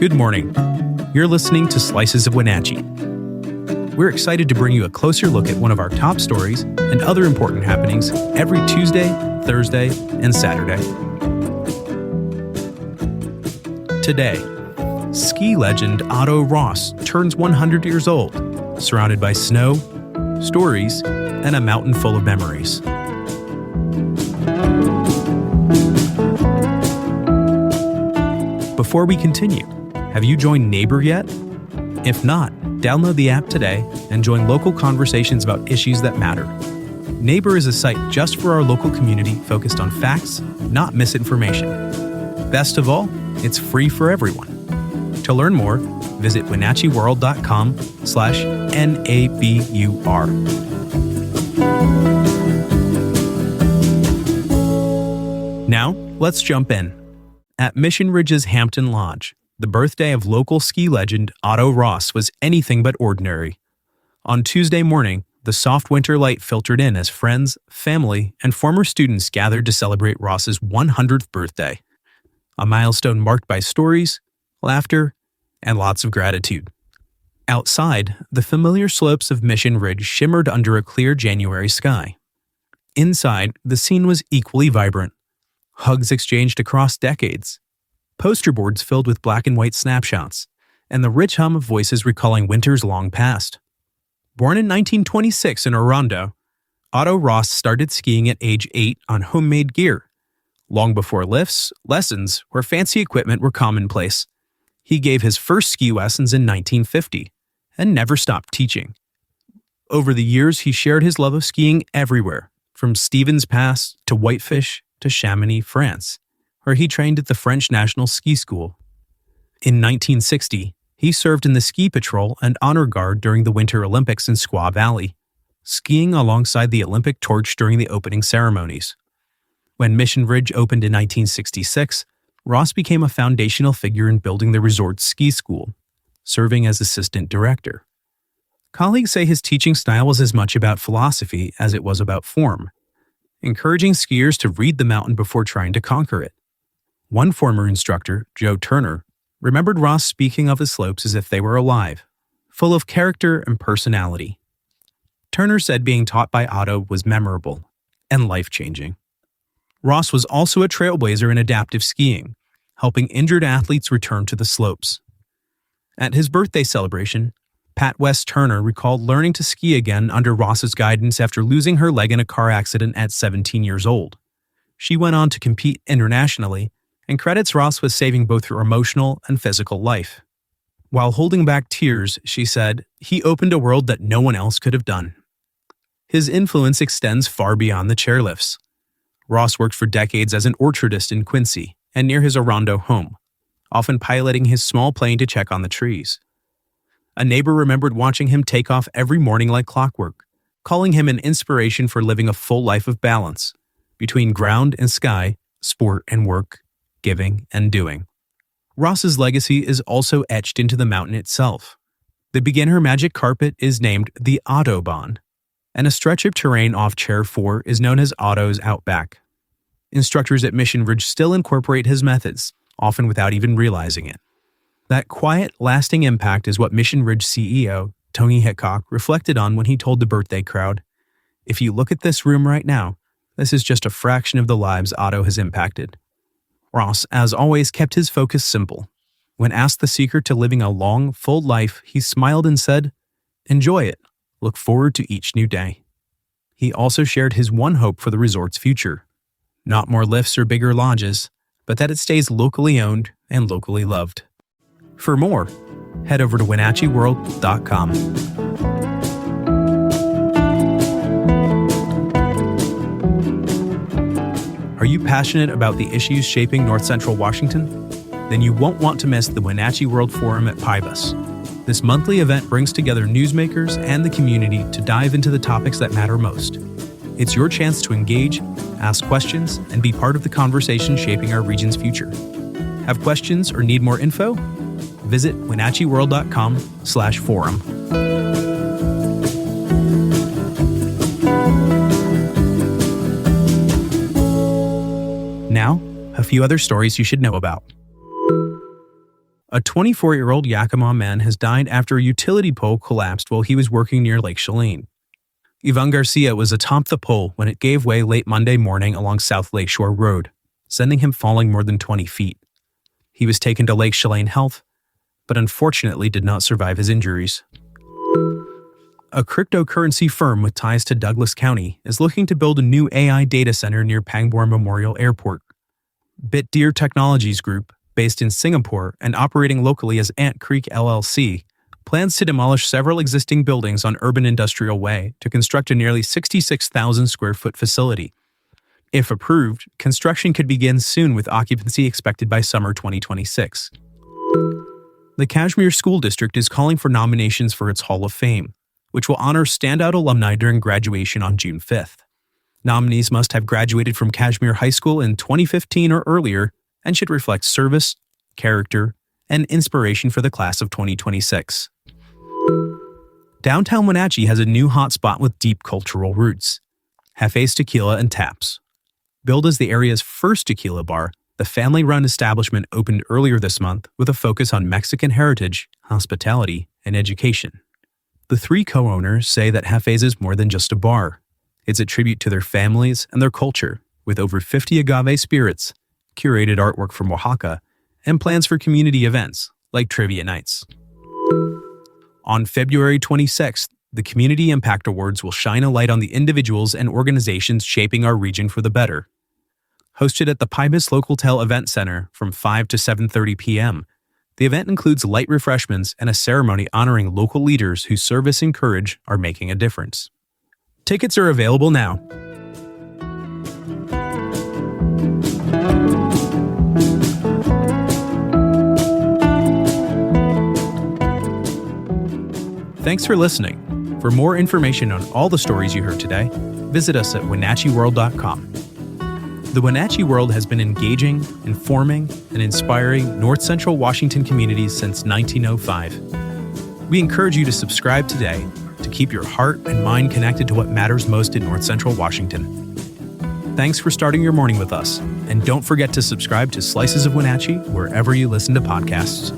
Good morning. You're listening to Slices of Wenatchee. We're excited to bring you a closer look at one of our top stories and other important happenings every Tuesday, Thursday, and Saturday. Today, ski legend Otto Ross turns 100 years old, surrounded by snow, stories, and a mountain full of memories. Before we continue, have you joined Neighbor yet? If not, download the app today and join local conversations about issues that matter. Neighbor is a site just for our local community focused on facts, not misinformation. Best of all, it's free for everyone. To learn more, visit wenatcheeworld.com/NABUR. Now, let's jump in. At Mission Ridge's Hampton Lodge, the birthday of local ski legend Otto Ross was anything but ordinary. On Tuesday morning, the soft winter light filtered in as friends, family, and former students gathered to celebrate Ross's 100th birthday. A milestone marked by stories, laughter, and lots of gratitude. Outside, the familiar slopes of Mission Ridge shimmered under a clear January sky. Inside, the scene was equally vibrant. Hugs exchanged across decades, poster boards filled with black and white snapshots, and the rich hum of voices recalling winters long past. Born in 1926 in Orondo, Otto Ross started skiing at age 8 on homemade gear. Long before lifts, lessons, or fancy equipment were commonplace. He gave his first ski lessons in 1950 and never stopped teaching. Over the years, he shared his love of skiing everywhere, from Stevens Pass to Whitefish to Chamonix, France, where he trained at the French National Ski School. In 1960, he served in the Ski Patrol and Honor Guard during the Winter Olympics in Squaw Valley, skiing alongside the Olympic torch during the opening ceremonies. When Mission Ridge opened in 1966, Ross became a foundational figure in building the resort's ski school, serving as assistant director. Colleagues say his teaching style was as much about philosophy as it was about form, encouraging skiers to read the mountain before trying to conquer it. One former instructor, Joe Turner, remembered Ross speaking of the slopes as if they were alive, full of character and personality. Turner said being taught by Otto was memorable and life-changing. Ross was also a trailblazer in adaptive skiing, helping injured athletes return to the slopes. At his birthday celebration, Pat West Turner recalled learning to ski again under Ross's guidance after losing her leg in a car accident at 17 years old. She went on to compete internationally and credits Ross with saving both her emotional and physical life. While holding back tears, she said, "He opened a world that no one else could have done." His influence extends far beyond the chairlifts. Ross worked for decades as an orchardist in Quincy and near his Orondo home, often piloting his small plane to check on the trees. A neighbor remembered watching him take off every morning like clockwork, calling him an inspiration for living a full life of balance between ground and sky, sport and work, giving and doing. Ross's legacy is also etched into the mountain itself. The beginner magic carpet is named the Autobahn, and a stretch of terrain off Chair 4 is known as Otto's Outback. Instructors at Mission Ridge still incorporate his methods, often without even realizing it. That quiet, lasting impact is what Mission Ridge CEO, Tony Hickok, reflected on when he told the birthday crowd, "If you look at this room right now, this is just a fraction of the lives Otto has impacted." Ross, as always, kept his focus simple. When asked the secret to living a long, full life, he smiled and said, "Enjoy it. Look forward to each new day." He also shared his one hope for the resort's future. Not more lifts or bigger lodges, but that it stays locally owned and locally loved. For more, head over to wenatcheeworld.com. Are you passionate about the issues shaping North Central Washington? Then you won't want to miss the Wenatchee World Forum at Pybus. This monthly event brings together newsmakers and the community to dive into the topics that matter most. It's your chance to engage, ask questions, and be part of the conversation shaping our region's future. Have questions or need more info? Visit wenatcheeworld.com/forum. Now, a few other stories you should know about. A 24-year-old Yakima man has died after a utility pole collapsed while he was working near Lake Chelan. Ivan Garcia was atop the pole when it gave way late Monday morning along South Lakeshore Road, sending him falling more than 20 feet. He was taken to Lake Chelan Health, but unfortunately did not survive his injuries. A cryptocurrency firm with ties to Douglas County is looking to build a new AI data center near Pangbourne Memorial Airport. Bitdeer Technologies Group, based in Singapore and operating locally as Ant Creek LLC, plans to demolish several existing buildings on Urban Industrial Way to construct a nearly 66,000 square foot facility. If approved, construction could begin soon with occupancy expected by summer 2026. The Kashmir School District is calling for nominations for its Hall of Fame, which will honor standout alumni during graduation on June 5th. Nominees must have graduated from Kashmir High School in 2015 or earlier and should reflect service, character, and inspiration for the class of 2026. Downtown Wenatchee has a new hotspot with deep cultural roots, Jefe's Tequila and Taps. Billed as the area's first tequila bar, the family-run establishment opened earlier this month with a focus on Mexican heritage, hospitality, and education. The three co-owners say that Jefe's is more than just a bar. It's a tribute to their families and their culture, with over 50 agave spirits, curated artwork from Oaxaca, and plans for community events like trivia nights. On February 26th, the Community Impact Awards will shine a light on the individuals and organizations shaping our region for the better. Hosted at the Pybus Local-Tel Event Center from 5 to 7:30 p.m., the event includes light refreshments and a ceremony honoring local leaders whose service and courage are making a difference. Tickets are available now. Thanks for listening. For more information on all the stories you heard today, visit us at WenatcheeWorld.com. The Wenatchee World has been engaging, informing, and inspiring North Central Washington communities since 1905. We encourage you to subscribe today to keep your heart and mind connected to what matters most in North Central Washington. Thanks for starting your morning with us, and don't forget to subscribe to Slices of Wenatchee wherever you listen to podcasts.